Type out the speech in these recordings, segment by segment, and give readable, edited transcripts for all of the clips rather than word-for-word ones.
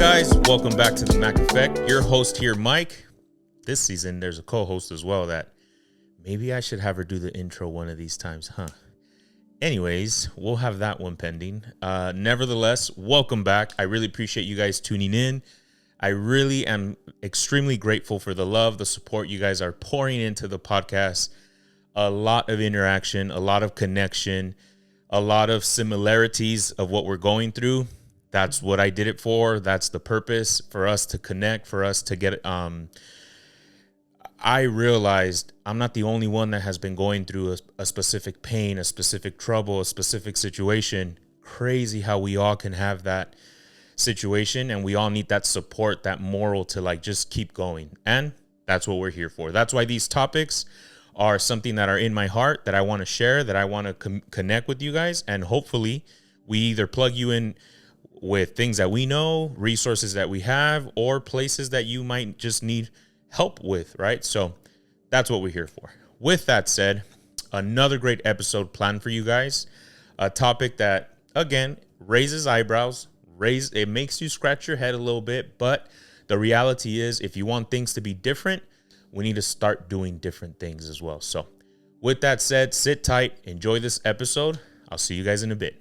guys? Welcome back to the Mac Effect. Your host here, Mike. This season, there's a co-host as well that maybe I should have her do the intro one of these times, huh? Anyways, we'll have that one pending. Nevertheless, welcome back. I really appreciate you guys tuning in. I really am extremely grateful for the love, the support you guys are pouring into the podcast. A lot of interaction, a lot of connection, a lot of similarities of what we're going through. That's what I did it for. That's the purpose, for us to connect, for us to get I realized I'm not the only one that has been going through a specific pain, a specific trouble, a specific situation. Crazy how we all can have that situation, and we all need that support, that moral to like just keep going. And that's what we're here for. That's why these topics are something that are in my heart, that I want to share, that I want to connect with you guys. And hopefully we either plug you in with things that we know, resources that we have, or places that you might just need help with, right? So that's what we're here for. With that said, another great episode planned for you guys. A topic that, again, raises eyebrows, it makes you scratch your head a little bit, but the reality is if you want things to be different, we need to start doing different things as well. So with that said, sit tight, enjoy this episode. I'll see you guys in a bit.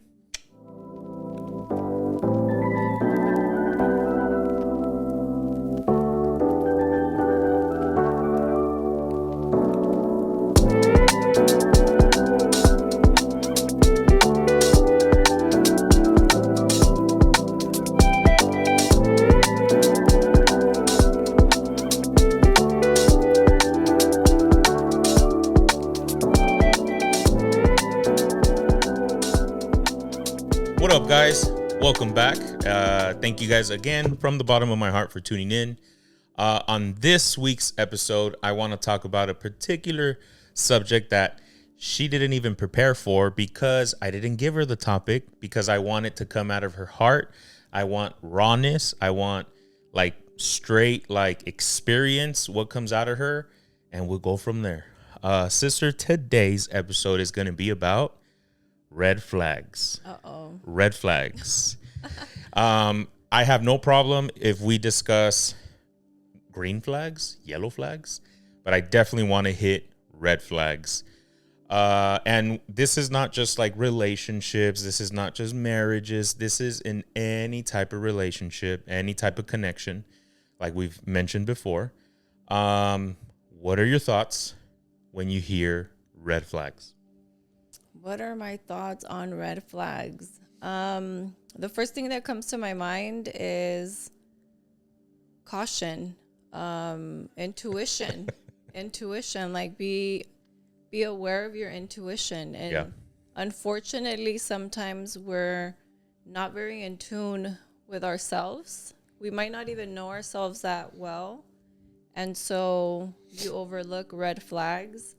What up, guys? Welcome back. Thank you guys again from the bottom of my heart for tuning in. On this week's episode, I want to talk about a particular subject that she didn't even prepare for because I didn't give her the topic, because I want it to come out of her heart. I want rawness. I want like straight like experience, what comes out of her, and we'll go from there. Sister, today's episode is going to be about red flags. Red flags. I have no problem if we discuss green flags, yellow flags, but I definitely want to hit red flags. And this is not just like relationships. This is not just marriages. This is in any type of relationship, any type of connection, like we've mentioned before. What are your thoughts when you hear red flags? What are my thoughts on red flags? The first thing that comes to my mind is caution, intuition, like be aware of your intuition. And Unfortunately, sometimes we're not very in tune with ourselves. We might not even know ourselves that well. And so you overlook red flags.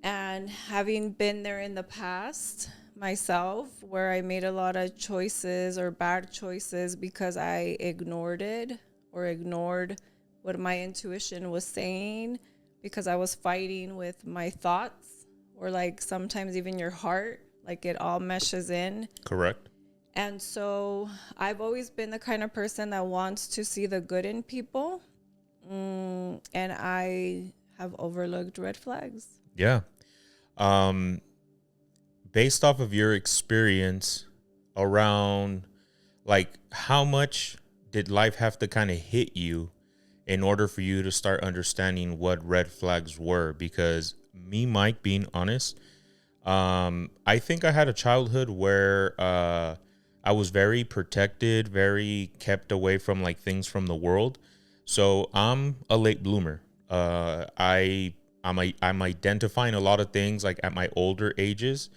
And having been there in the past myself, where I made a lot of choices or bad choices because I ignored what my intuition was saying, because I was fighting with my thoughts, or like sometimes even your heart, like it all meshes in. Correct. And so I've always been the kind of person that wants to see the good in people. And I have overlooked red flags. Yeah. Based off of your experience around, like, how much did life have to kind of hit you in order for you to start understanding what red flags were? Because me, Mike, being honest, I think I had a childhood where I was very protected, very kept away from like things from the world. So I'm a late bloomer. I'm identifying a lot of things like at my older ages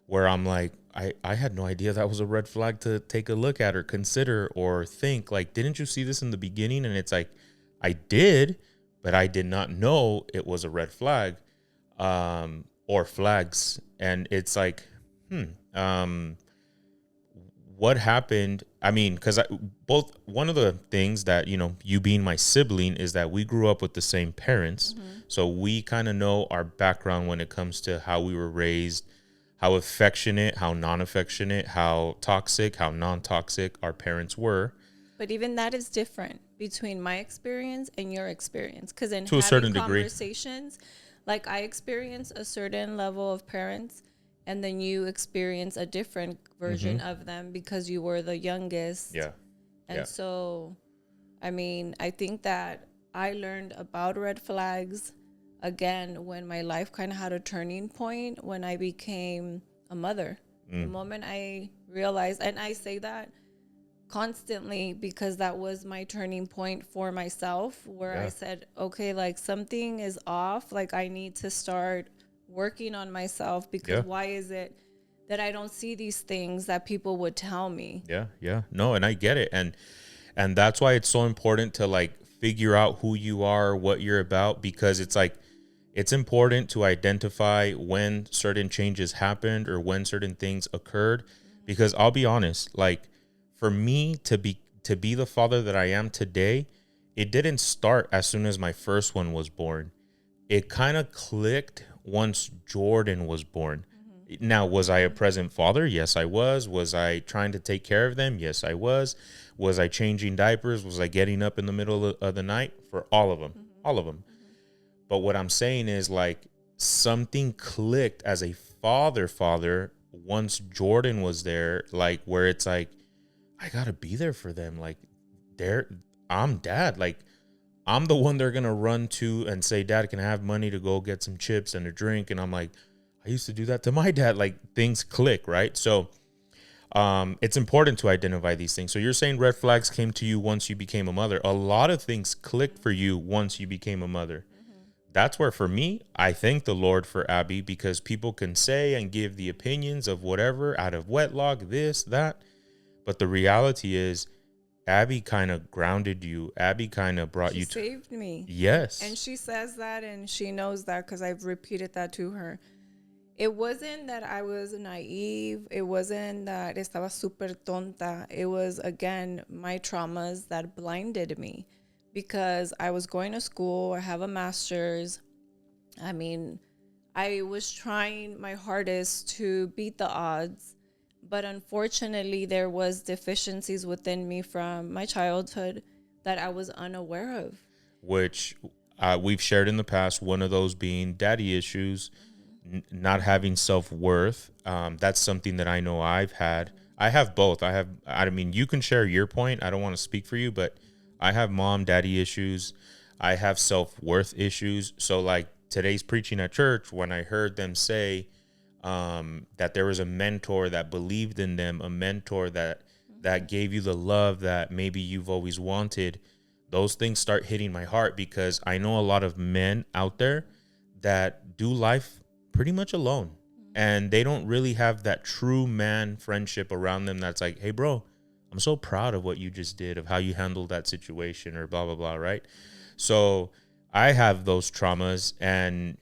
where I'm like, I had no idea that was a red flag to take a look at or consider or think. Like, didn't you see this in the beginning? And it's like, I did, but I did not know it was a red flag, or flags. And it's like, what happened? I mean, because one of the things that, you being my sibling, is that we grew up with the same parents. Mm-hmm. So we kind of know our background when it comes to how we were raised, how affectionate, how non-affectionate, how toxic, how non-toxic our parents were. But even that is different between my experience and your experience. Because in To a having certain degree. conversations, like I experience a certain level of parents, and then you experience a different version of them because you were the youngest. Yeah. And so, I mean, I think that I learned about red flags again when my life kind of had a turning point when I became a mother. The moment I realized, and I say that constantly because that was my turning point for myself, where I said, okay, like something is off. Like I need to start working on myself because why is it that I don't see these things that people would tell me? Yeah. No, and I get it. And that's why it's so important to like figure out who you are, what you're about, because it's like it's important to identify when certain changes happened or when certain things occurred. Because I'll be honest, like for me to be the father that I am today, it didn't start as soon as my first one was born. It kind of clicked once Jordan was born. Now, was I a present father? Yes, I was. Was I trying to take care of them? Yes, I was. Was I changing diapers? Was I getting up in the middle of the night? For all of them, all of them. But what I'm saying is like something clicked as a father once Jordan was there, like where it's like, I gotta be there for them. Like I'm dad. Like I'm the one they're gonna run to and say, Dad, can I have money to go get some chips and a drink? And I'm like, I used to do that to my dad. Like things click, right? So it's important to identify these things. So you're saying red flags came to you once you became a mother. A lot of things clicked for you once you became a mother. That's where, for me, I thank the Lord for Abby, because people can say and give the opinions of whatever out of wedlock, this, that. But the reality is, Abby kind of grounded you. Abby kind of brought you to. She saved me. Yes. And she says that and she knows that because I've repeated that to her. It wasn't that I was naive. It wasn't that estaba super tonta. It was, again, my traumas that blinded me because I was going to school. I have a master's. I mean, I was trying my hardest to beat the odds. But unfortunately, there was deficiencies within me from my childhood that I was unaware of. Which we've shared in the past, one of those being daddy issues, not having self-worth. That's something that I know I've had. I have both. I mean, you can share your point. I don't want to speak for you, but I have mom, daddy issues. I have self-worth issues. So like today's preaching at church, when I heard them say that there was a mentor that believed in them, a mentor that gave you the love that maybe you've always wanted, those things start hitting my heart, because I know a lot of men out there that do life pretty much alone, and they don't really have that true man friendship around them that's like, hey bro, I'm so proud of what you just did, of how you handled that situation, or blah blah blah, right? So I have those traumas, and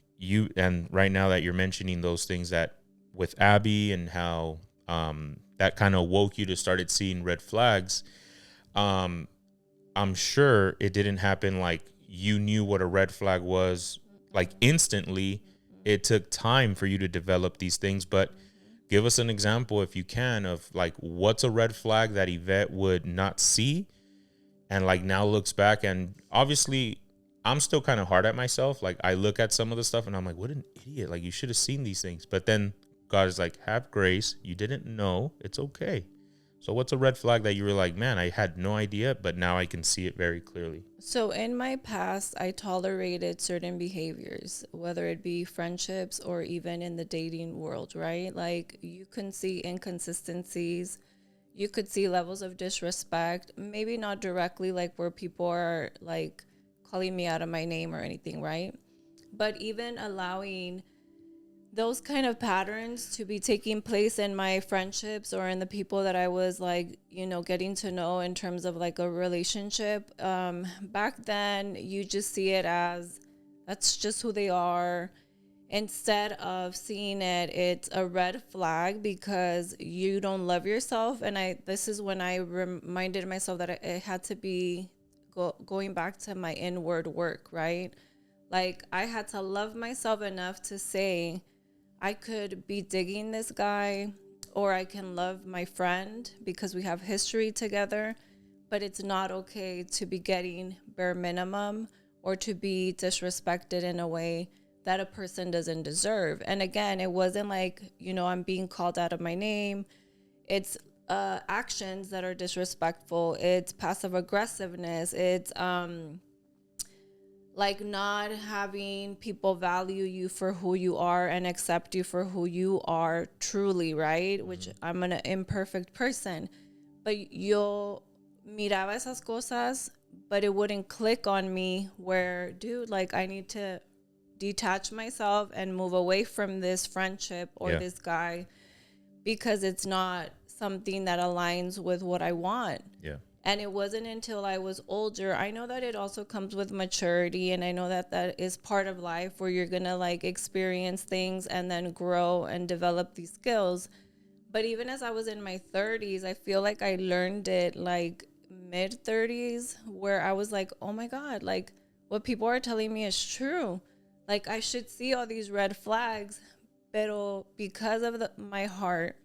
right now that you're mentioning those things, that with Abby and how that kind of woke you to started seeing red flags, I'm sure it didn't happen like you knew what a red flag was like instantly. It took time for you to develop these things. But give us an example, if you can, of like what's a red flag that Ivett would not see and like now looks back. And obviously I'm still kind of hard at myself. Like I look at some of the stuff and I'm like, what an idiot. Like you should have seen these things. But then God is like, have grace. You didn't know. It's okay. So what's a red flag that you were like, man, I had no idea, but now I can see it very clearly? So in my past, I tolerated certain behaviors, whether it be friendships or even in the dating world, right? Like you can see inconsistencies. You could see levels of disrespect, maybe not directly like where people are like calling me out of my name or anything, right? But even allowing those kind of patterns to be taking place in my friendships or in the people that I was like, getting to know in terms of like a relationship. Back then, you just see it as that's just who they are. Instead of seeing it's a red flag because you don't love yourself. And this is when I reminded myself that it had to be going back to my inward work, right? Like I had to love myself enough to say, I could be digging this guy, or I can love my friend because we have history together. but it's not okay to be getting bare minimum or to be disrespected in a way that a person doesn't deserve. And again, it wasn't like, I'm being called out of my name. It's actions that are disrespectful. It's passive aggressiveness. It's like not having people value you for who you are and accept you for who you are truly, right? Which I'm an imperfect person, but you'll miraba esas cosas, but it wouldn't click on me where, dude, like I need to detach myself and move away from this friendship or this guy because it's not something that aligns with what I want. Yeah. And it wasn't until I was older. I know that it also comes with maturity, and I know that that is part of life where you're going to like experience things and then grow and develop these skills. But even as I was in my 30s, I feel like I learned it like mid 30s where I was like, oh my God, like what people are telling me is true. Like I should see all these red flags, pero because of my heart,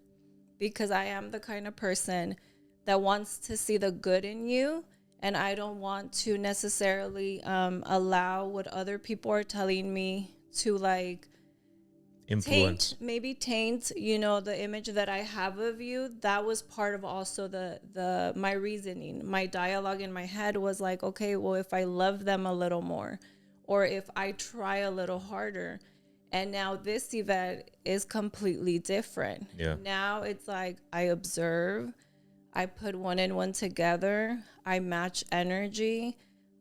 because I am the kind of person that wants to see the good in you, and I don't want to necessarily allow what other people are telling me to like Influence. taint the image that I have of you. That was part of also the my reasoning. My dialogue in my head was like, okay, well, if I love them a little more, or if I try a little harder. And now this event is completely different. Yeah. Now it's like I observe, I put one and one together, I match energy.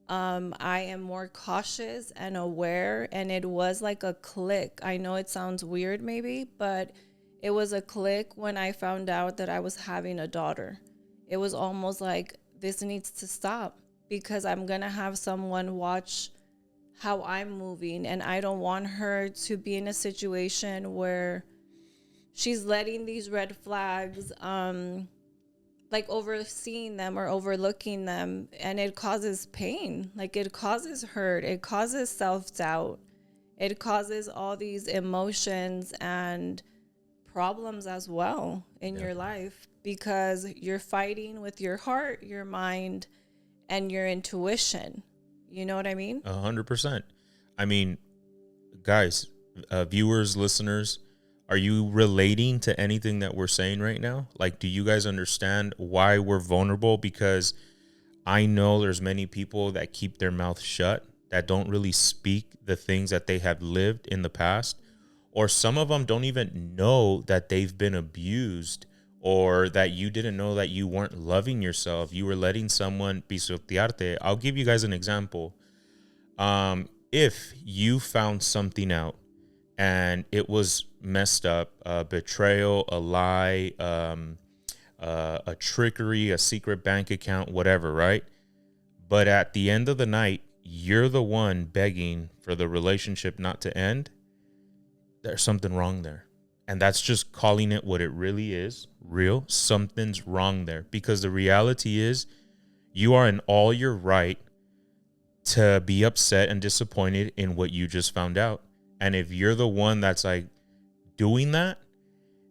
I am more cautious and aware, and it was like a click. I know it sounds weird maybe, but it was a click when I found out that I was having a daughter. It was almost like this needs to stop because I'm going to have someone watch how I'm moving, and I don't want her to be in a situation where she's letting these red flags like overseeing them or overlooking them, and it causes pain. Like it causes hurt, it causes self-doubt, it causes all these emotions and problems as well in your life because you're fighting with your heart, your mind, and your intuition. You know what I mean? 100%. I mean, guys, viewers, listeners, are you relating to anything that we're saying right now? Like, do you guys understand why we're vulnerable? Because I know there's many people that keep their mouth shut, that don't really speak the things that they have lived in the past. Or some of them don't even know that they've been abused, or that you didn't know that you weren't loving yourself. You were letting someone pisotearte. I'll give you guys an example. If you found something out and it was messed up, a betrayal, a lie, a trickery, a secret bank account, whatever, right? But at the end of the night, you're the one begging for the relationship not to end. There's something wrong there. And that's just calling it what it really is, real. Something's wrong there. Because the reality is you are in all your right to be upset and disappointed in what you just found out. And if you're the one that's like doing that,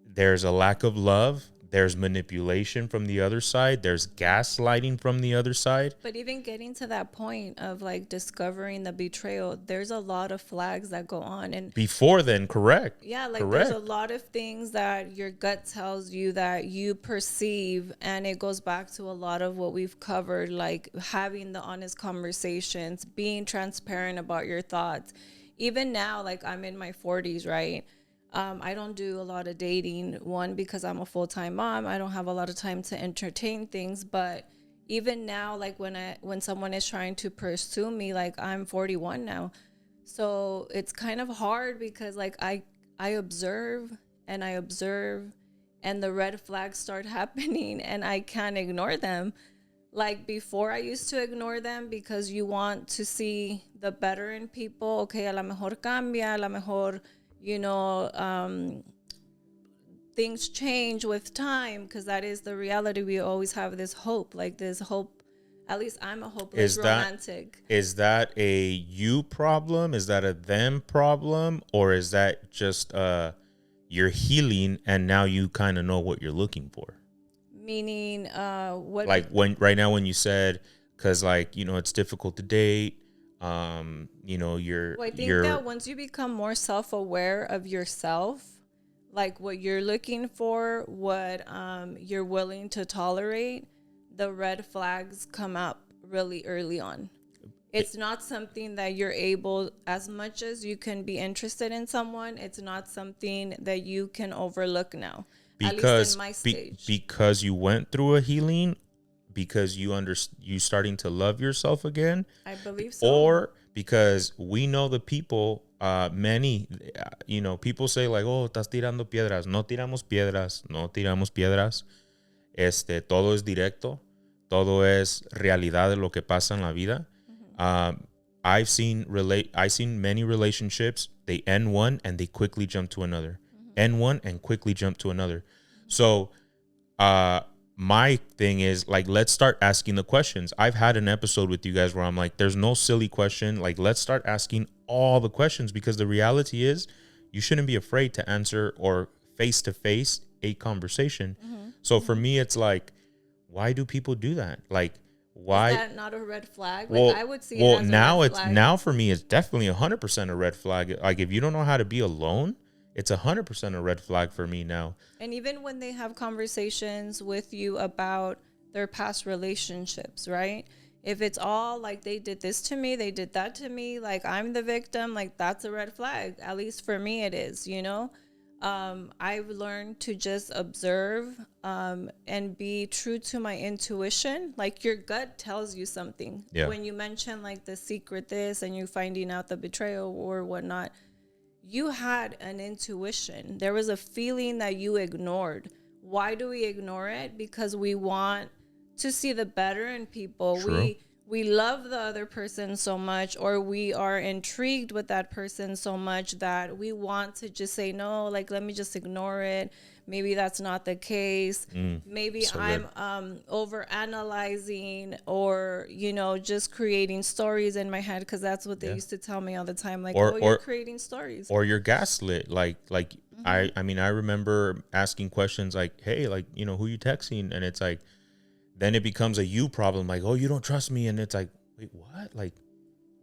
there's a lack of love. There's manipulation from the other side. There's gaslighting from the other side. But even getting to that point of like discovering the betrayal, there's a lot of flags that go on. And before then, correct. yeah, like correct. There's a lot of things that your gut tells you that you perceive. And it goes back to a lot of what we've covered, like having the honest conversations, being transparent about your thoughts. Even now, like I'm in my 40s, right? I don't do a lot of dating, one, because I'm a full-time mom. I don't have a lot of time to entertain things. But even now, like when someone is trying to pursue me, like I'm 41 now. So it's kind of hard because like I observe and I observe and the red flags start happening and I can't ignore them. Like before I used to ignore them because you want to see the better in people. Okay, a la mejor cambia, a la mejor, things change with time, because that is the reality. We always have this hope, like this hope. At least I'm a hopeless romantic. Is that a you problem? Is that a them problem? Or is that just you're healing and now you kind of know what you're looking for? Meaning, what? Like when right now when you said, because like it's difficult to date. Well, I think that once you become more self-aware of yourself, like what you're looking for, what you're willing to tolerate, the red flags come up really early on. It's not something that you're able, as much as you can be interested in someone, it's not something that you can overlook now. At least in my stage. Because you went through a healing, because you starting to love yourself again. I believe so. Or because we know the people, many, people say like, oh, estás tirando piedras. No tiramos piedras. No tiramos piedras. Todo es directo. Todo es realidad de lo que pasa en la vida. I've seen many relationships. They end one and they quickly jump to another. End one and quickly jump to another. So, my thing is like, let's start asking the questions. I've had an episode with you guys where I'm like, there's no silly question. Like, let's start asking all the questions, because the reality is you shouldn't be afraid to answer or face to face a conversation. So for me, it's like, why do people do that? Like, why? Is that not a red flag? Well, like I would see it as now a red flag. now for me, it's definitely 100% a red flag. Like, if you don't know how to be alone, it's 100% a red flag for me now. And even when they have conversations with you about their past relationships, right? If it's all like, they did this to me, they did that to me, like I'm the victim, like that's a red flag. At least for me it is, I've learned to just observe and be true to my intuition. Like your gut tells you something. Yeah. When you mention like the secret this and you finding out the betrayal or whatnot, you had an intuition. There was a feeling that you ignored. Why do we ignore it? Because we want to see the better in people. True. We love the other person so much, or we are intrigued with that person so much that we want to just say, no, like, let me just ignore it. Maybe that's not the case. Maybe so I'm over analyzing or, just creating stories in my head, because that's what they used to tell me all the time. Like, you're creating stories. Or you're gaslit. Like I remember asking questions like, hey, like, who you texting? And it's like, then it becomes a you problem. Like, oh, you don't trust me. And it's like, wait, what? Like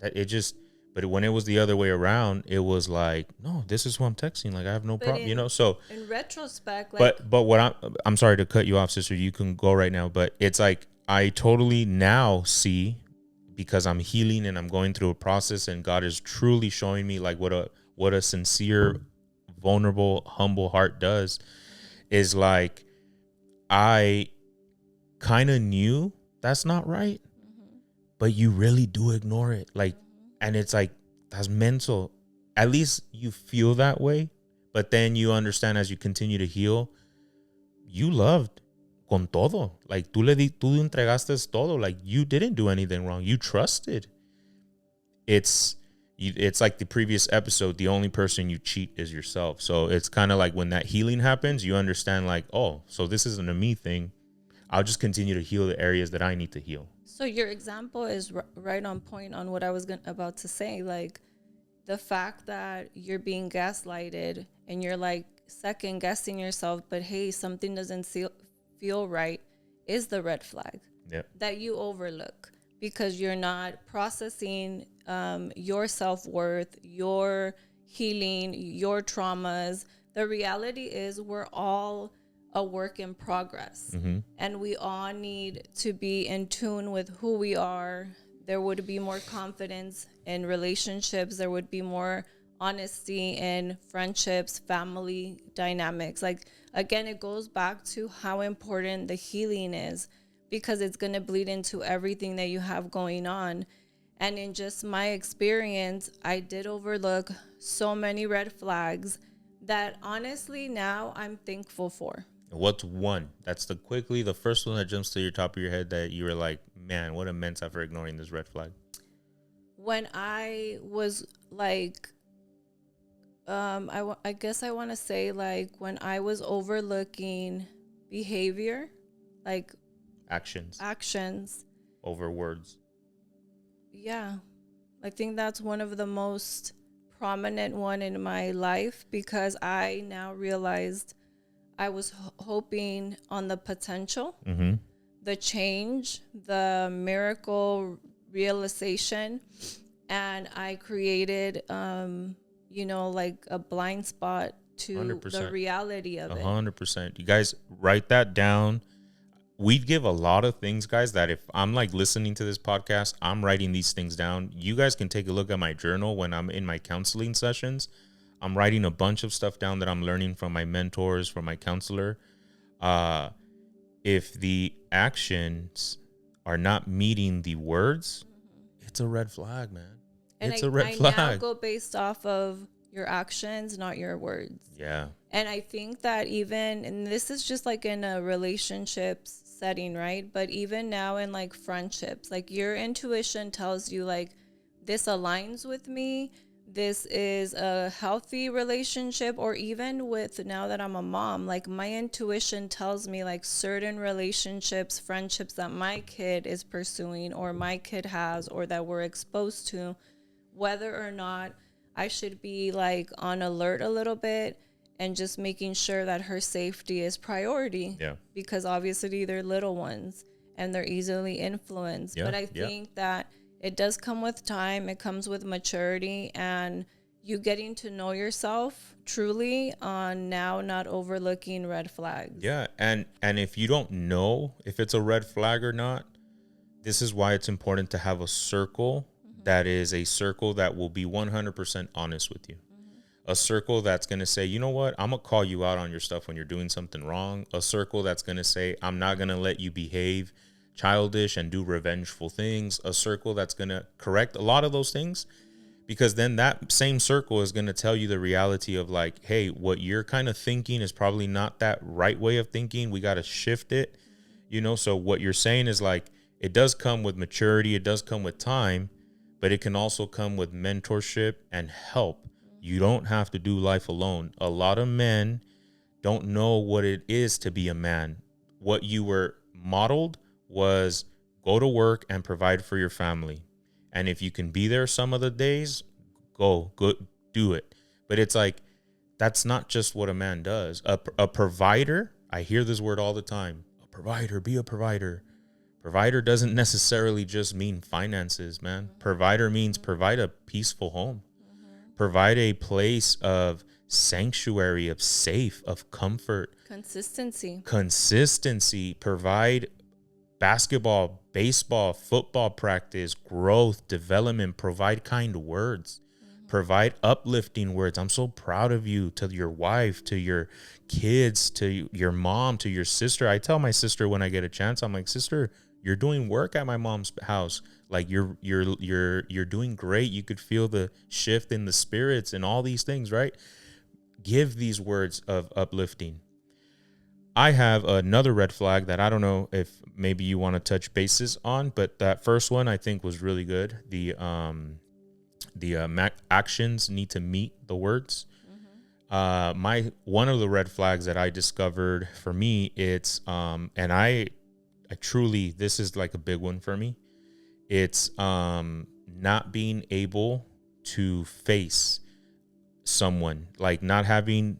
that, but when it was the other way around, it was like, no, this is who I'm texting. Like, I have no problem, so in retrospect, like, but what I'm sorry to cut you off, sister, you can go right now, but it's like, I totally now see, because I'm healing and I'm going through a process, and God is truly showing me like what a sincere, vulnerable, humble heart does, is like, I kind of knew that's not right, but you really do ignore it. Like, and it's like, that's mental. At least you feel that way. But then you understand, as you continue to heal, you loved con todo. Like, tú entregaste todo. Like, you didn't do anything wrong. You trusted. It's like the previous episode, the only person you cheat is yourself. So it's kind of like, when that healing happens, you understand like, oh, so this isn't a me thing. I'll just continue to heal the areas that I need to heal. So your example is right on point on what I was about to say. Like, the fact that you're being gaslighted and you're like second guessing yourself, but hey, something doesn't feel right, is the red flag. Yep. That you overlook, because you're not processing your self-worth, your healing, your traumas. The reality is we're all a work in progress, and we all need to be in tune with who we are. There would be more confidence in relationships. There would be more honesty in friendships, family dynamics. Like, again, it goes back to how important the healing is, because it's going to bleed into everything that you have going on. And in just my experience, I did overlook so many red flags that honestly now I'm thankful for. What's one? That's the first one that jumps to your top of your head that you were like, man, what a mensa for ignoring this red flag. When I was like, I guess I want to say, like, when I was overlooking behavior, like actions over words. Yeah. I think that's one of the most prominent one in my life, because I now realized I was hoping on the potential, Mm-hmm. the change, the miracle realization, and I created, like a blind spot to the 100%. reality of it. 100%. You guys write that down. We give a lot of things, guys, that if I'm like listening to this podcast, I'm writing these things down. You guys can take a look at my journal when I'm in my counseling sessions. I'm writing a bunch of stuff down that I'm learning from my mentors, from my counselor. Uh, if the actions are not meeting the words, it's a red flag, man. And It's I, a red I now flag. go based off of your actions, not your words. Yeah. And I think that even, and this is just like in a relationships setting, right? But even now in like friendships, like your intuition tells you like this aligns with me. This is a healthy relationship, or even with now that I'm a mom, like my intuition tells me like certain relationships, friendships that my kid is pursuing or my kid has or that we're exposed to, whether or not I should be like on alert a little bit and just making sure that her safety is priority. Yeah. Because obviously they're little ones and they're easily influenced. Yeah. But I Yeah. think that it does come with time, it comes with maturity, and you getting to know yourself truly on now not overlooking red flags. Yeah. And if you don't know if it's a red flag or not, this is why it's important to have a circle that is a circle that will be 100% honest with you. A circle that's going to say, you know what, I'm going to call you out on your stuff when you're doing something wrong. A circle that's going to say, I'm not going to let you behave childish and do revengeful things. A circle that's going to correct a lot of those things, because then that same circle is going to tell you the reality of like, hey, what you're kind of thinking is probably not that right way of thinking. We got to shift it, So what you're saying is like, it does come with maturity. It does come with time, but it can also come with mentorship and help. You don't have to do life alone. A lot of men don't know what it is to be a man. What you were modeled was go to work and provide for your family. And if you can be there some of the days, go, do it. But it's like, that's not just what a man does. A provider, I hear this word all the time. A provider, be a provider. Provider doesn't necessarily just mean finances, man. Provider means provide a peaceful home. Provide a place of sanctuary, of safe, of comfort. Consistency. Provide basketball, baseball, football practice, growth, development. Provide kind words. Provide uplifting words. I'm so proud of you, to your wife, to your kids, to your mom, to your sister. I tell my sister when I get a chance, I'm like, sister, you're doing work at my mom's house. Like you're doing great. You could feel the shift in the spirits and all these things, right? Give these words of uplifting. I have another red flag that I don't know if maybe you want to touch bases on, but that first one I think was really good. The actions need to meet the words. My one of the red flags that I discovered for me, it's and I truly, this is like a big one for me. It's not being able to face someone, like not being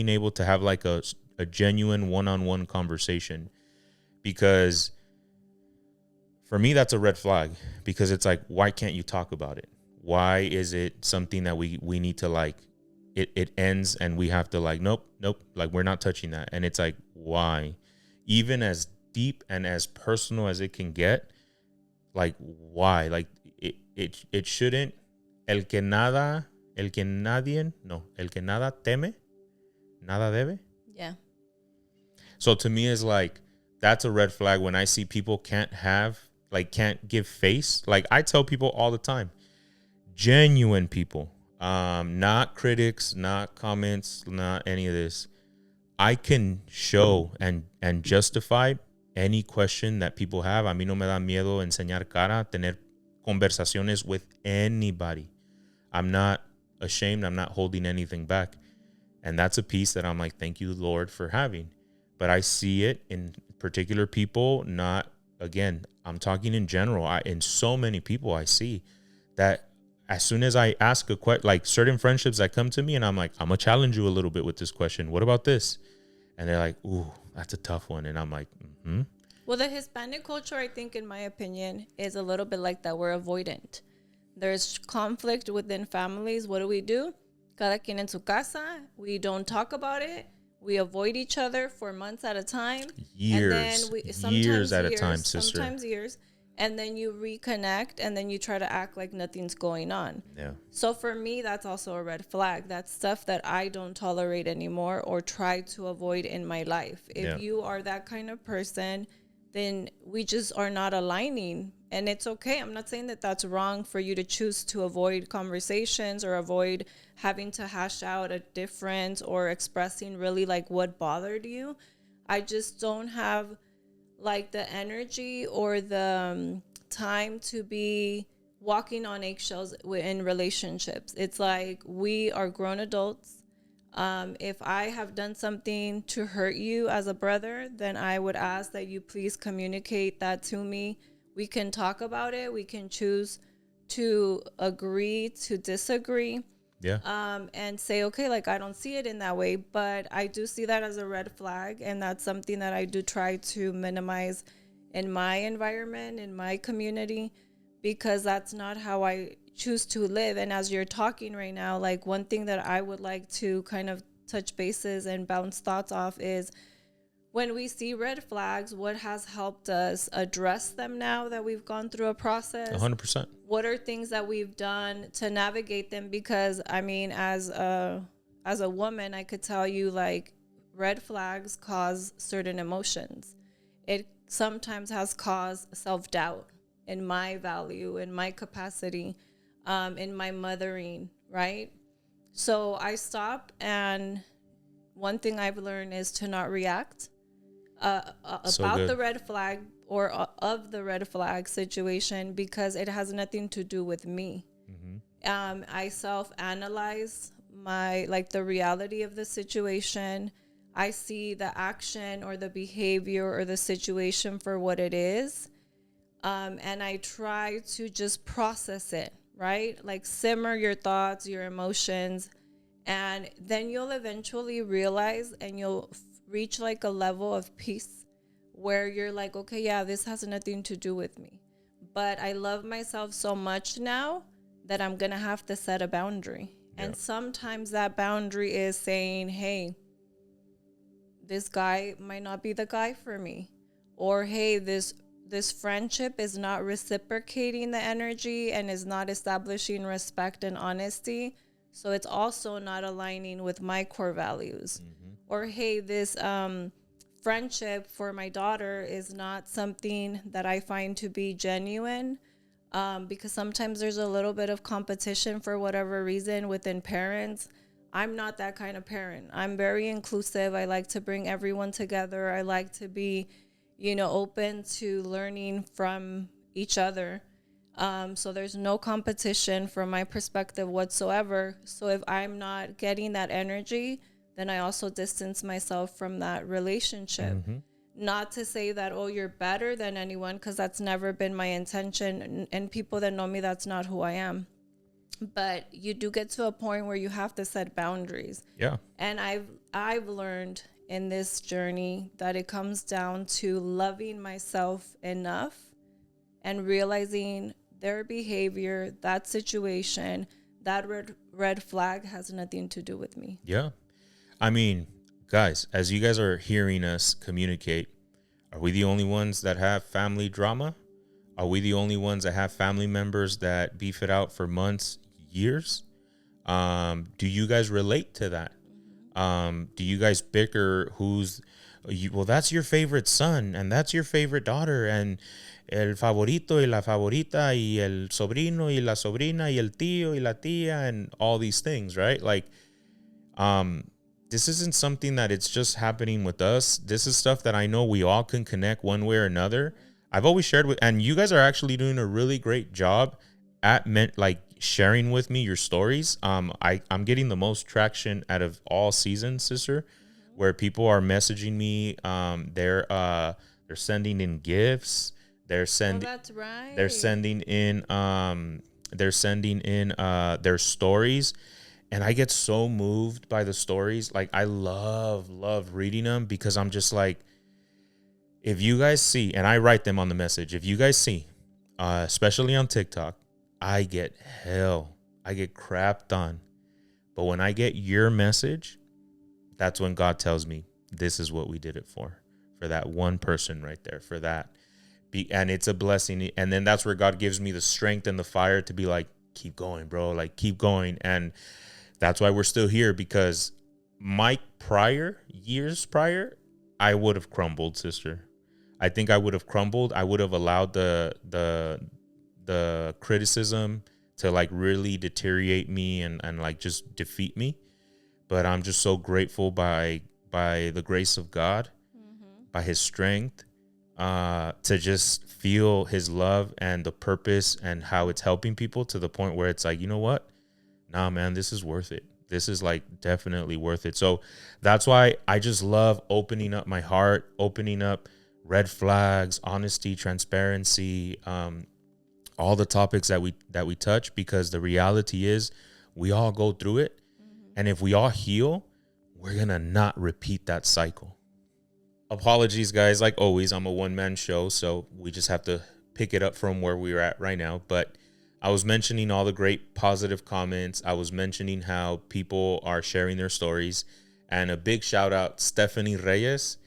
able to have like a genuine one-on-one conversation, because for me that's a red flag, because it's like, why can't you talk about it? Why is it something that we need to like, it ends and we have to like, nope, like we're not touching that. And it's like, why? Even as deep and as personal as it can get, like why? Like it shouldn't. El que nada teme, nada debe. Yeah. So to me, it's like, that's a red flag when I see people can't give face. Like I tell people all the time, genuine people, not critics, not comments, not any of this. I can show and justify any question that people have. A mí no me da miedo enseñar cara, tener conversaciones with anybody. I'm not ashamed. I'm not holding anything back. And that's a piece that I'm like, thank you, Lord, for having. But I see it in particular people, not, again, I'm talking in general. In so many people I see that as soon as I ask a question, like certain friendships that come to me and I'm like, I'm going to challenge you a little bit with this question. What about this? And they're like, ooh, that's a tough one. And I'm like, mm-hmm. Well, the Hispanic culture, I think, in my opinion, is a little bit like that. We're avoidant. There's conflict within families. What do? Cada quien en su casa. We don't talk about it. We avoid each other for months at a time. And then Years at a time, sister. Sometimes years. And then you reconnect and then you try to act like nothing's going on. Yeah. So for me, that's also a red flag. That's stuff that I don't tolerate anymore or try to avoid in my life. If you are that kind of person, then we just are not aligning. And it's okay. I'm not saying that that's wrong for you to choose to avoid conversations or avoid having to hash out a difference or expressing really like what bothered you. I just don't have like the energy or the time to be walking on eggshells in relationships. It's like we are grown adults. If I have done something to hurt you as a brother, then I would ask that you please communicate that to me. We can talk about it. We can choose to agree to disagree. Yeah. And say, okay, like I don't see it in that way, but I do see that as a red flag. And that's something that I do try to minimize in my environment, in my community, because that's not how I choose to live. And as you're talking right now, like one thing that I would like to kind of touch bases and bounce thoughts off is when we see red flags, what has helped us address them now that we've gone through a process? 100%. What are things that we've done to navigate them? Because I mean, as a woman, I could tell you like red flags cause certain emotions. It sometimes has caused self-doubt in my value, in my capacity, in my mothering, right? So I stop, and one thing I've learned is to not react about the red flag or of the red flag situation, because it has nothing to do with me. Mm-hmm. I self-analyze the reality of the situation. I see the action or the behavior or the situation for what it is. And I try to just process it, right? Like simmer your thoughts, your emotions, and then you'll eventually realize and you'll reach like a level of peace where you're like, okay, yeah, this has nothing to do with me. But I love myself so much now that I'm going to have to set a boundary. Yeah. And sometimes that boundary is saying, hey, this guy might not be the guy for me. Or, hey, this friendship is not reciprocating the energy and is not establishing respect and honesty. So it's also not aligning with my core values. Mm-hmm. Or, hey, this friendship for my daughter is not something that I find to be genuine, because sometimes there's a little bit of competition for whatever reason within parents. I'm not that kind of parent. I'm very inclusive. I like to bring everyone together. I like to be, open to learning from each other. So there's no competition from my perspective whatsoever. So if I'm not getting that energy, then I also distance myself from that relationship. Mm-hmm. Not to say that, oh, you're better than anyone, because that's never been my intention. And people that know me, that's not who I am. But you do get to a point where you have to set boundaries. Yeah. And I've learned in this journey that it comes down to loving myself enough and realizing their behavior, that situation, that red flag has nothing to do with me. Yeah. I mean, guys, as you guys are hearing us communicate, are we the only ones that have family drama? Are we the only ones that have family members that beef it out for months, years? Do you guys relate to that? Do you guys bicker well, that's your favorite son and that's your favorite daughter, and el favorito y la favorita y el sobrino y la sobrina y el tío y la tía and all these things, right? Like, this isn't something that it's just happening with us. This is stuff that I know we all can connect one way or another. I've always shared with, and you guys are actually doing a really great job at sharing with me your stories. I'm getting the most traction out of all seasons, sister, where people are messaging me. They're sending in gifts. That's right. They're sending in their stories. And I get so moved by the stories. Like, I love reading them, because I'm just like, if you guys see, and I write them on the message, if you guys see, especially on TikTok, I get crapped on. But when I get your message, that's when God tells me, this is what we did it for that one person right there, for that. And it's a blessing. And then that's where God gives me the strength and the fire to be like, keep going, bro. Like, keep going. And that's why we're still here, because years prior, I would have crumbled, sister. I think I would have crumbled. I would have allowed the criticism to like really deteriorate me and like just defeat me. But I'm just so grateful by the grace of God, by his strength, to just feel his love and the purpose and how it's helping people, to the point where it's like, you know what? Nah, man, this is worth it. This is like definitely worth it. So that's why I just love opening up my heart, opening up red flags, honesty, transparency, all the topics that we touch, because the reality is we all go through it. And if we all heal, we're going to not repeat that cycle. Apologies, guys. Like always, I'm a one-man show, so we just have to pick it up from where we're at right now. But I was mentioning all the great positive comments. I was mentioning how people are sharing their stories. And a big shout out, Stephanie Reyes.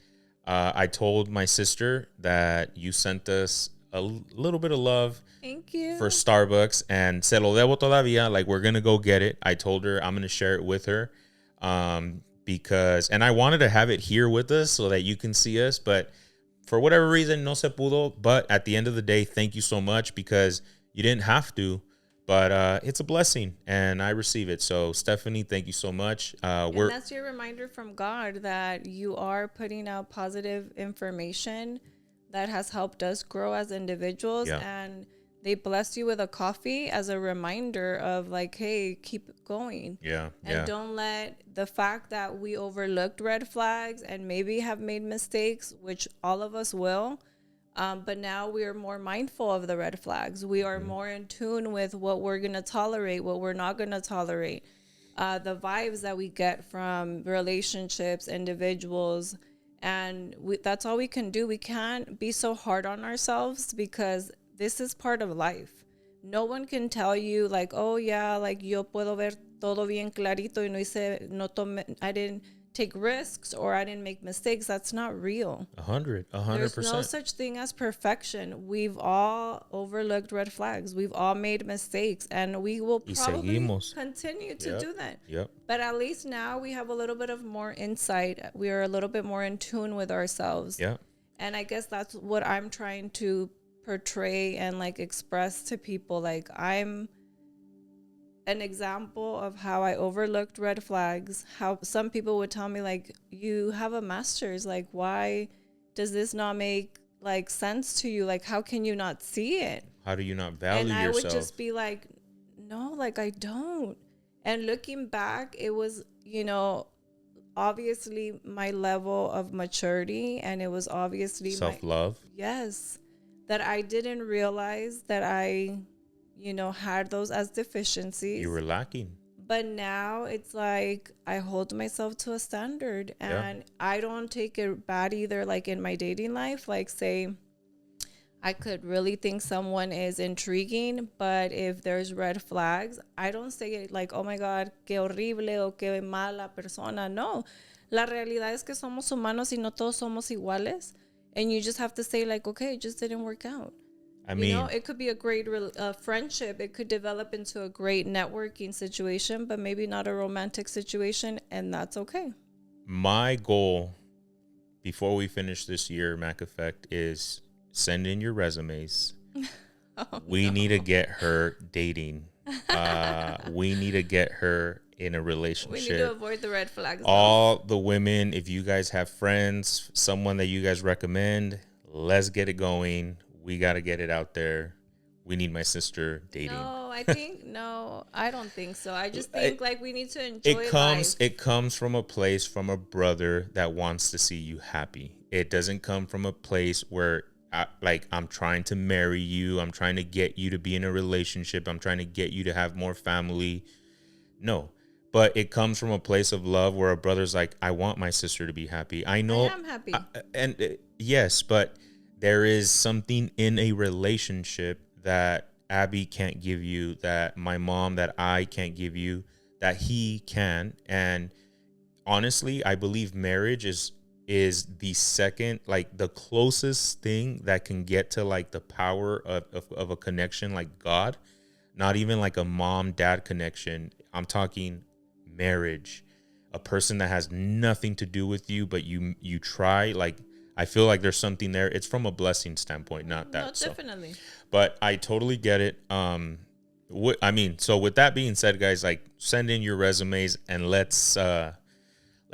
I told my sister that you sent us a little bit of love. Thank you. For Starbucks, and se lo debo todavía. Like, we're going to go get it. I told her I'm going to share it with her. Because, and I wanted to have it here with us so that you can see us, but for whatever reason, no se pudo. But at the end of the day, thank you so much, because you didn't have to, but it's a blessing and I receive it. So Stephanie, thank you so much. And that's your reminder from God that you are putting out positive information that has helped us grow as individuals. Yeah. And they bless you with a coffee as a reminder of like, hey, keep going. Yeah. And don't let the fact that we overlooked red flags and maybe have made mistakes, which all of us will. But now we are more mindful of the red flags. We are more in tune with what we're going to tolerate, what we're not going to tolerate. The vibes that we get from relationships, individuals, and that's all we can do. We can't be so hard on ourselves, because this is part of life. No one can tell you like, oh yeah, like yo puedo ver todo bien clarito y I didn't take risks or I didn't make mistakes. That's not real. 100%. There's no such thing as perfection. We've all overlooked red flags. We've all made mistakes, and we will probably continue to do that. Yep. But at least now we have a little bit of more insight. We are a little bit more in tune with ourselves. Yeah. And I guess that's what I'm trying to portray and like express to people. Like, I'm an example of how I overlooked red flags. How some people would tell me like, you have a master's, like why does this not make like sense to you? Like, how can you not see it? How do you not value yourself? And I would just be like, no, like I don't. And looking back, it was, obviously my level of maturity, and it was obviously self-love. Yes. That I didn't realize that I, had those as deficiencies. You were lacking. But now it's like I hold myself to a standard, and I don't take it bad either. Like in my dating life, like say I could really think someone is intriguing, but if there's red flags, I don't say it like, oh my God, qué horrible o qué mala persona. No, la realidad es que somos humanos y no todos somos iguales. And you just have to say like, okay, it just didn't work out. I mean, it could be a great friendship. It could develop into a great networking situation, but maybe not a romantic situation. And that's okay. My goal before we finish this year, Mac Effect, is send in your resumes. We need to get her dating. We need to get her in a relationship. We need to avoid the red flags. All the women, if you guys have friends, someone that you guys recommend, let's get it going. We got to get it out there. We need my sister dating. No, I don't think so. I just think like we need to enjoy life. It comes from a place, from a brother that wants to see you happy. It doesn't come from a place where I'm trying to marry you. I'm trying to get you to be in a relationship. I'm trying to get you to have more family. No. but it comes from a place of love where a brother's like, I want my sister to be happy. I know. I am happy. Yes, but there is something in a relationship that Abby can't give you, that my mom, that I can't give you, that he can. And honestly, I believe marriage is the second, like the closest thing that can get to like the power of a connection like God. Not even like a mom dad connection. I'm talking marriage. A person that has nothing to do with you, but you try. Like, I feel like there's something there. It's from a blessing standpoint, not that. No, definitely. So, but I totally get it. So with that being said, guys, like, send in your resumes and let's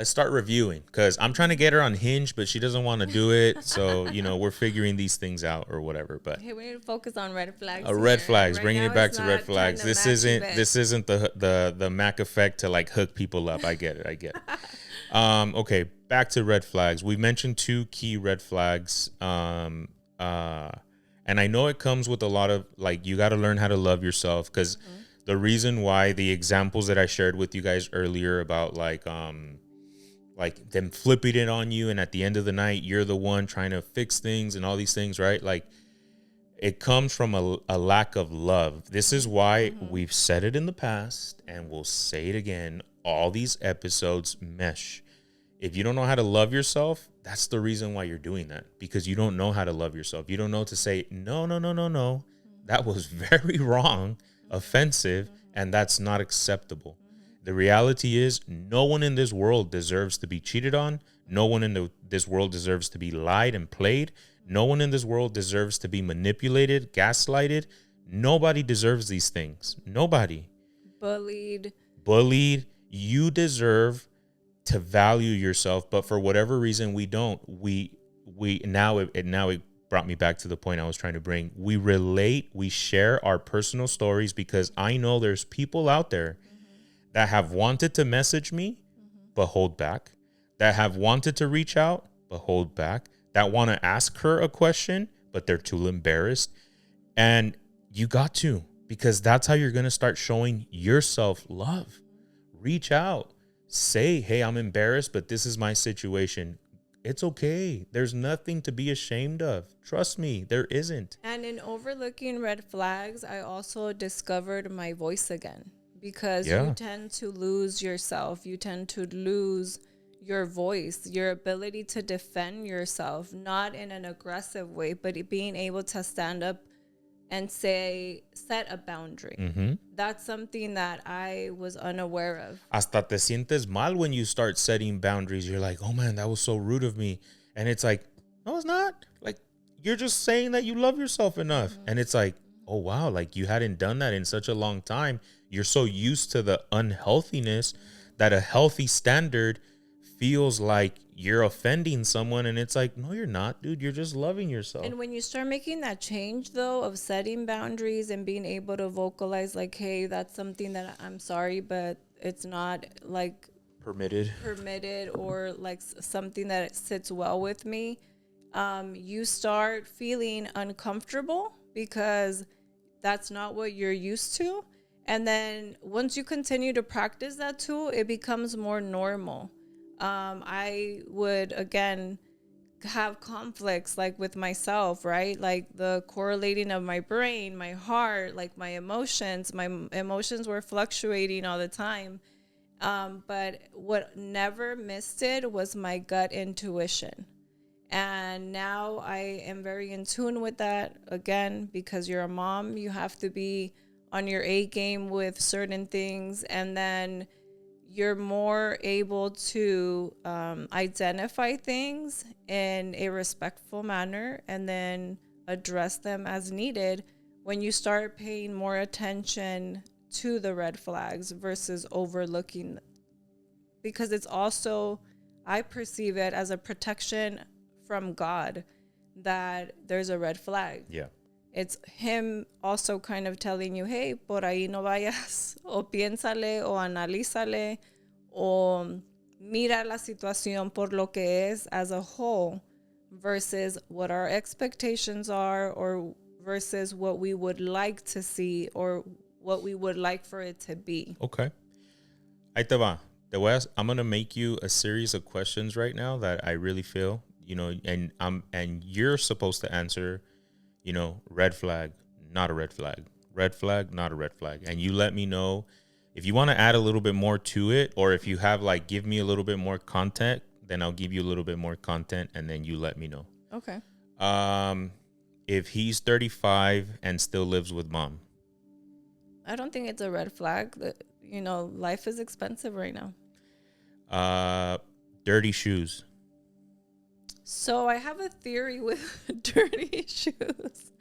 start reviewing, because I'm trying to get her on Hinge, but she doesn't want to do it. So, we're figuring these things out or whatever. But Hey, we need to focus on red flags. red flags, right bringing now it back it's to red not flags. kind of This isn't the Mac effect to like hook people up. I get it. Okay, back to red flags. We mentioned 2 key red flags. And I know it comes with a lot of, like, you got to learn how to love yourself, because the reason why the examples that I shared with you guys earlier about like them flipping it on you, and at the end of the night you're the one trying to fix things and all these things, right? Like, it comes from a lack of love. This is why we've said it in the past and we'll say it again. All these episodes mesh. If you don't know how to love yourself, that's the reason why you're doing that, because you don't know how to love yourself. You don't know to say, no. That was very wrong, offensive, and that's not acceptable. The reality is, no one in this world deserves to be cheated on. No one in this world deserves to be lied and played. No one in this world deserves to be manipulated, gaslighted. Nobody deserves these things. Nobody. Bullied. You deserve to value yourself, but for whatever reason we don't. It brought me back to the point I was trying to bring. We relate, we share our personal stories, because I know there's people out there that have wanted to message me, but hold back, that have wanted to reach out, but hold back, that want to ask her a question, but they're too embarrassed. And you got to, because that's how you're going to start showing yourself love. Reach out, say, hey, I'm embarrassed, but this is my situation. It's okay. There's nothing to be ashamed of. Trust me, there isn't. And in overlooking red flags, I also discovered my voice again, because you tend to lose yourself. You tend to lose your voice, your ability to defend yourself, not in an aggressive way, but being able to stand up and set a boundary. That's something that I was unaware of. Hasta te sientes mal when you start setting boundaries. You're like, oh man, that was so rude of me. And it's like, no, it's not. Like, you're just saying that you love yourself enough. And it's like, oh wow, like you hadn't done that in such a long time. You're so used to the unhealthiness that a healthy standard feels like you're offending someone, and it's like, no, you're not, dude. You're just loving yourself. And when you start making that change, though, of setting boundaries and being able to vocalize, like, hey, that's something that I'm sorry, but it's not like permitted, or like something that sits well with me, you start feeling uncomfortable because that's not what you're used to. And then once you continue to practice that tool, it becomes more normal. I would, again, have conflicts like with myself, right? Like the correlating of my brain, my heart, like my emotions were fluctuating all the time. But what never missed it was my gut intuition. And now I am very in tune with that. Again, because you're a mom, you have to be on your A game with certain things. And then you're more able to identify things in a respectful manner and then address them as needed when you start paying more attention to the red flags versus overlooking. Because it's also, I perceive it as a protection from God that there's a red flag. Yeah. It's him also kind of telling you, hey, por ahí no vayas, o piénsale, o analízale, o mira la situación por lo que es as a whole versus what our expectations are, or versus what we would like to see, or what we would like for it to be. Okay. Ahí te va. I'm gonna make you a series of questions right now that I really feel, and you're supposed to answer, red flag, not a red flag, red flag, not a red flag, and you let me know if you want to add a little bit more to it, or if you have like give me a little bit more content, then I'll give you a little bit more content, and then you let me know. Okay. If he's 35 and still lives with mom. I don't think it's a red flag. Life is expensive right now. Dirty shoes. So I have a theory with dirty shoes.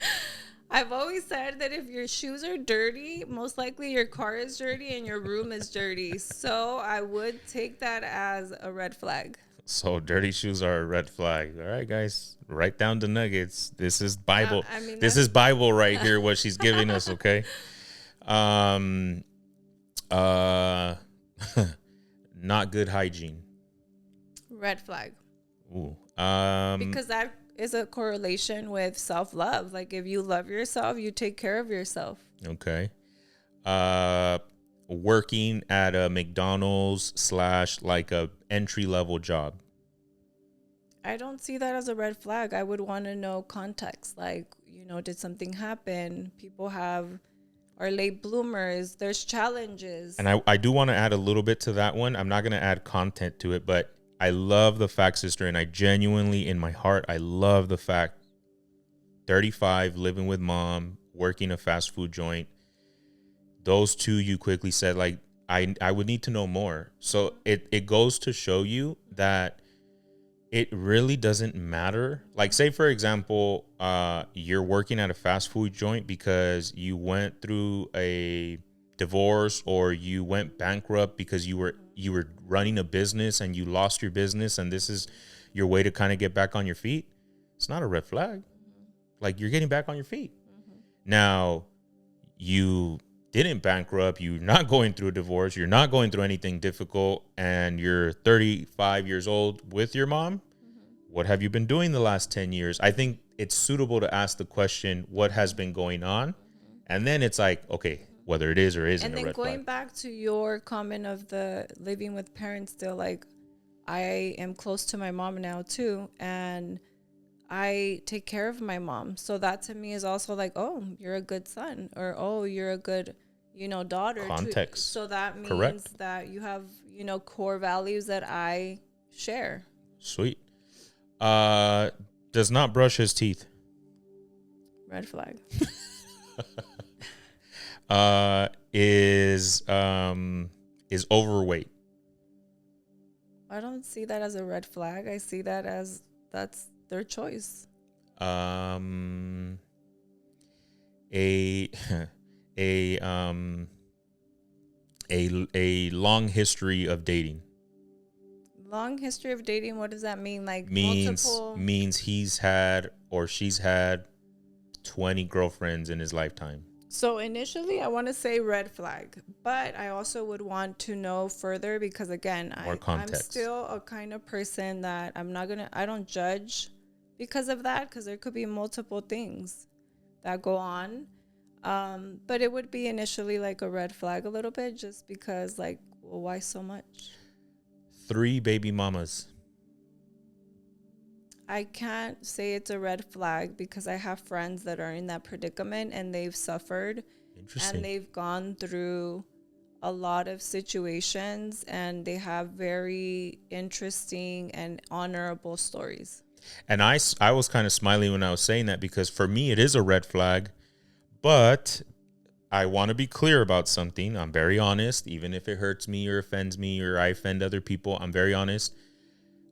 I've always said that if your shoes are dirty, most likely your car is dirty and your room is dirty. So I would take that as a red flag. So dirty shoes are a red flag. All right, guys, write down the nuggets. This is Bible. This is Bible right here. What she's giving us. Okay. Not good hygiene. Red flag. Ooh. Because that is a correlation with self-love. Like if you love yourself, you take care of yourself. Okay. Working at a McDonald's / like a entry-level job. I don't see that as a red flag. I would want to know context. Like, did something happen? People are late bloomers. There's challenges. And I do want to add a little bit to that one. I'm not going to add content to it, but I love the fact, sister, and I genuinely, in my heart, I love the fact 35, living with mom, working a fast food joint. Those two you quickly said, like, I would need to know more. So it goes to show you that it really doesn't matter. Like, say, for example, you're working at a fast food joint because you went through a divorce or you went bankrupt because you were running a business and you lost your business, and this is your way to kind of get back on your feet. It's not a red flag. Like, you're getting back on your feet. Now, you didn't bankrupt, you're not going through a divorce, you're not going through anything difficult, and you're 35 years old with your mom. What have you been doing the last 10 years? I think it's suitable to ask the question, what has been going on? And then it's like, okay, whether it is or isn't a red flag. And then going back to your comment of the living with parents still, like, I am close to my mom now too, and I take care of my mom. So that to me is also like, oh, you're a good son, or oh, you're a good, daughter. Context. So that means Correct. that you have, core values that I share. Sweet. Does not brush his teeth. Red flag. Is overweight. I don't see that as a red flag. I see that as that's their choice. A long history of dating. Long history of dating, what does that mean? Like means he's had or she's had 20 girlfriends in his lifetime. So initially I want to say red flag, but I also would want to know further because again, I'm still a kind of person that I don't judge because of that, because there could be multiple things that go on. But it would be initially like a red flag a little bit just because like, well, why so much? 3 baby mamas. I can't say it's a red flag because I have friends that are in that predicament and they've suffered and they've gone through a lot of situations and they have very interesting and honorable stories. And I was kind of smiling when I was saying that because for me it is a red flag, but I want to be clear about something. I'm very honest, even if it hurts me or offends me or I offend other people. I'm very honest.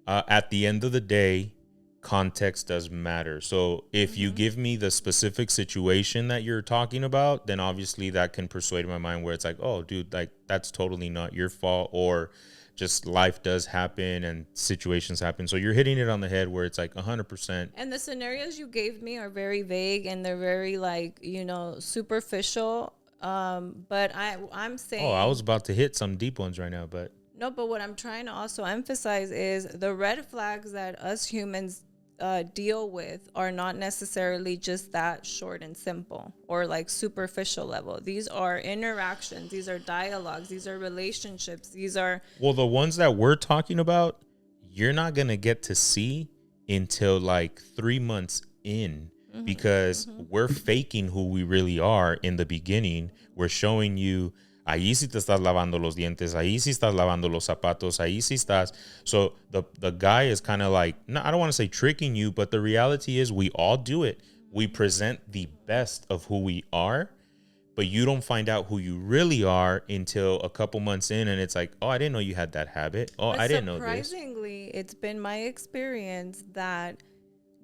At the end of the day, context does matter. So if you give me the specific situation that you're talking about, then obviously that can persuade my mind where it's like, oh, dude, like that's totally not your fault, or just life does happen and situations happen. So you're hitting it on the head where it's like 100%. And the scenarios you gave me are very vague and they're very like, superficial. But I'm saying. Oh, I was about to hit some deep ones right now, but. No, but what I'm trying to also emphasize is the red flags that us humans deal with are not necessarily just that short and simple or like superficial level. These are interactions, these are dialogues, these are relationships, these are Well, the ones that we're talking about, you're not going to get to see until like 3 months in, because we're faking who we really are in the beginning. We're showing you, ahí sí te estás lavando los dientes, ahí sí estás lavando los zapatos, ahí sí estás. So the guy is kind of like, no, I don't want to say tricking you, but the reality is we all do it. We present the best of who we are, but you don't find out who you really are until a couple months in, and it's like, oh, I didn't know you had that habit. Oh, but I didn't know this. surprisingly, it's been my experience that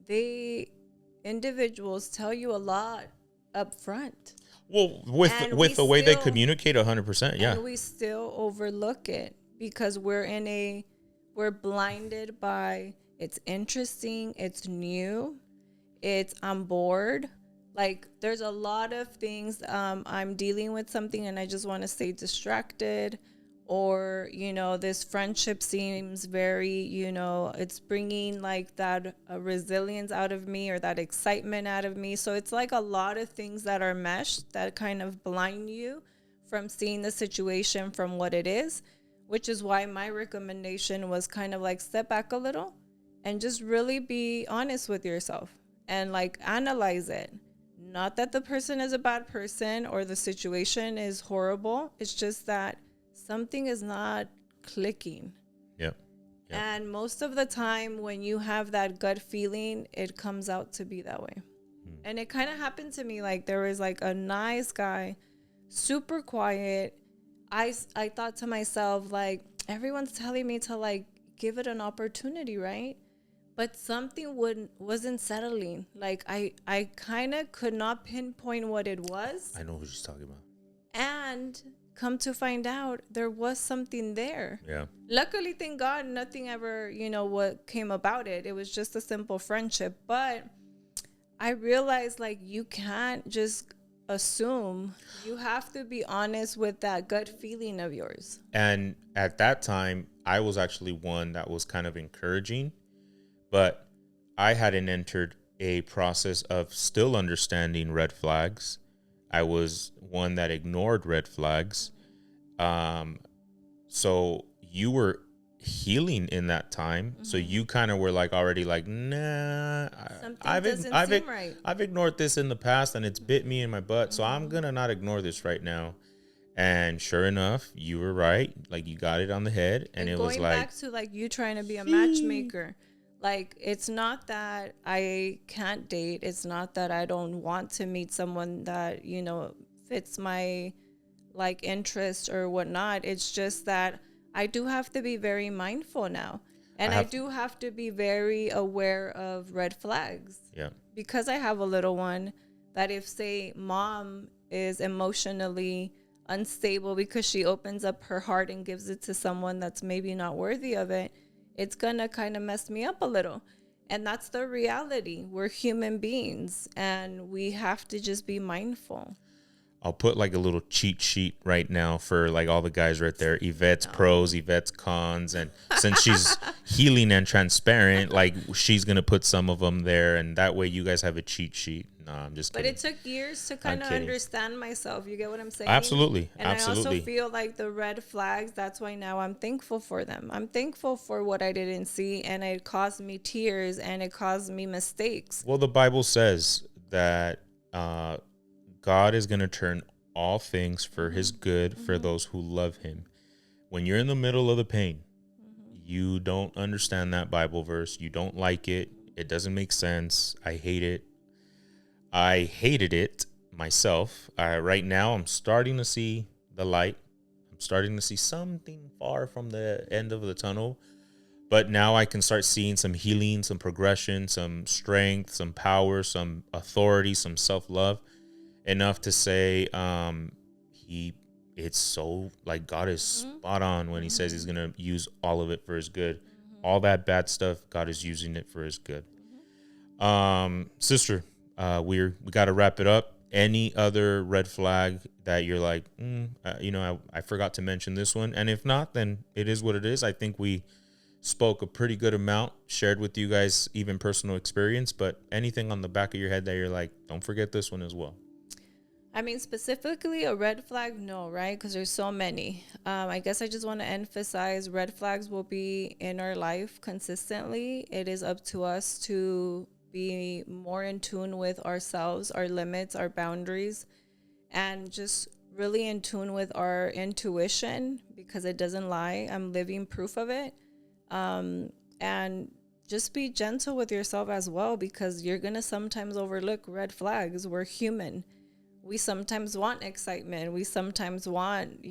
they individuals tell you a lot up front. Well, with the way they communicate, 100%, yeah. And we still overlook it because we're blinded by it's interesting, it's new, it's I'm bored. Like there's a lot of things, I'm dealing with something and I just want to stay distracted, or this friendship seems very, it's bringing like that resilience out of me or that excitement out of me. So it's like a lot of things that are meshed that kind of blind you from seeing the situation from what it is, which is why my recommendation was kind of like step back a little and just really be honest with yourself and like analyze it. Not that the person is a bad person or the situation is horrible. It's just that something is not clicking. Yep. And most of the time when you have that gut feeling, it comes out to be that way. And it kind of happened to me. Like there was like a nice guy, super quiet. I thought to myself, like, everyone's telling me to like give it an opportunity, right? But something wasn't settling. Like I kind of could not pinpoint what it was. I know who she's talking about. And come to find out, there was something there. Yeah. Luckily, thank God, nothing ever, what came about it. It was just a simple friendship. But I realized, like, you can't just assume. You have to be honest with that gut feeling of yours. And at that time, I was actually one that was kind of encouraging, but I hadn't entered a process of still understanding red flags. I was one that ignored red flags. So you were healing in that time. So you kind of were like already like, nah, I've ignored this in the past and it's bit me in my butt. So I'm going to not ignore this right now. And sure enough, you were right. Like you got it on the head. And it was like, going back to like you trying to be a matchmaker. Like, it's not that I can't date. It's not that I don't want to meet someone that, fits my, like, interest or whatnot. It's just that I do have to be very mindful now. And I do have to be very aware of red flags. Yeah. Because I have a little one, that if, say, mom is emotionally unstable because she opens up her heart and gives it to someone that's maybe not worthy of it, it's gonna kind of mess me up a little. And that's the reality. We're human beings and we have to just be mindful. I'll put like a little cheat sheet right now for like all the guys right there. Yvette's pros, Yvette's cons. And since she's healing and transparent, like she's going to put some of them there. And that way you guys have a cheat sheet. No, I'm just kidding. But it took years to kind of understand myself. You get what I'm saying? Absolutely. And absolutely. I also feel like the red flags, that's why now I'm thankful for them. I'm thankful for what I didn't see. And it caused me tears and it caused me mistakes. Well, the Bible says that God is going to turn all things for his good for those who love him. When you're in the middle of the pain, you don't understand that Bible verse. You don't like it. It doesn't make sense. I hate it. I hated it myself. Right now, I'm starting to see the light. I'm starting to see something far from the end of the tunnel. But now I can start seeing some healing, some progression, some strength, some power, some authority, some self-love. Enough to say it's so like God is spot on when he says he's going to use all of it for his good. All that bad stuff, God is using it for his good. Sister, we got to wrap it up. Any other red flag that you're like, I forgot to mention this one. And if not, then it is what it is. I think we spoke a pretty good amount, shared with you guys even personal experience, but anything on the back of your head that you're like, don't forget this one as well? I mean, specifically a red flag, no, right? Because there's so many. I guess I just want to emphasize red flags will be in our life consistently. It is up to us to be more in tune with ourselves, our limits, our boundaries, and just really in tune with our intuition because it doesn't lie. I'm living proof of it. And just be gentle with yourself as well because you're going to sometimes overlook red flags. We're human. We sometimes want excitement. We sometimes want,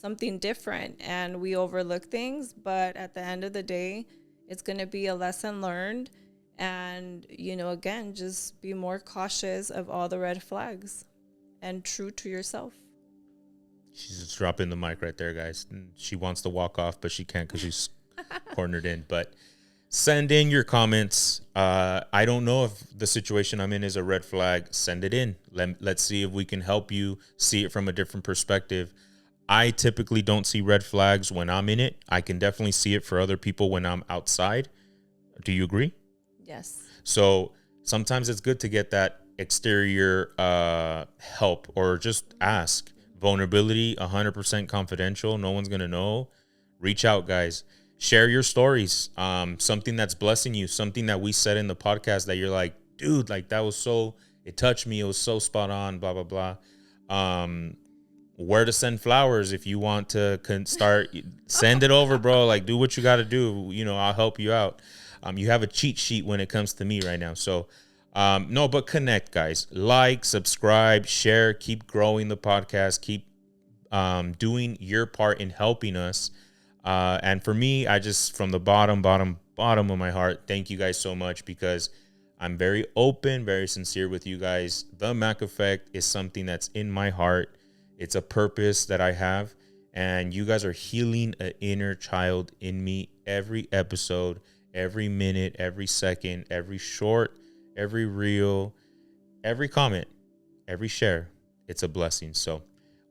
something different and we overlook things. But at the end of the day, it's going to be a lesson learned. And, again, just be more cautious of all the red flags and true to yourself. She's just dropping the mic right there, guys. She wants to walk off, but she can't because she's cornered in. But send in your comments. I don't know if the situation I'm in is a red flag. Send it in. Let's see if we can help you see it from a different perspective. I typically don't see red flags when I'm in it. I can definitely see it for other people when I'm outside. Do you agree? Yes. So sometimes it's good to get that exterior help or just ask. Vulnerability, 100% confidential. No one's going to know. Reach out, guys. Share your stories. Something that's blessing you, something that we said in the podcast that you're like, dude, like that was so, it touched me. It was so spot on, blah, blah, blah. Where to send flowers if you want to start, send it over, bro. Like do what you got to do. I'll help you out. You have a cheat sheet when it comes to me right now. So no, but connect, guys. Like, subscribe, share, keep growing the podcast, keep doing your part in helping us. And for me, I just, from the bottom of my heart, thank you guys so much because I'm very open, very sincere with you guys. The Mac Effect is something that's in my heart. It's a purpose that I have. And you guys are healing an inner child in me every episode, every minute, every second, every short, every reel, every comment, every share. It's a blessing. So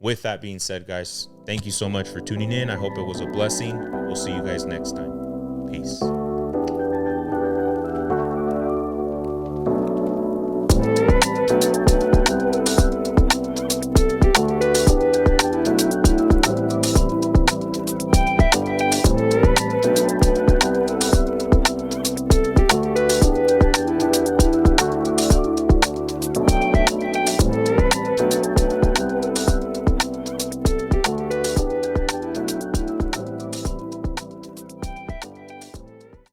with that being said, guys, thank you so much for tuning in. I hope it was a blessing. We'll see you guys next time. Peace.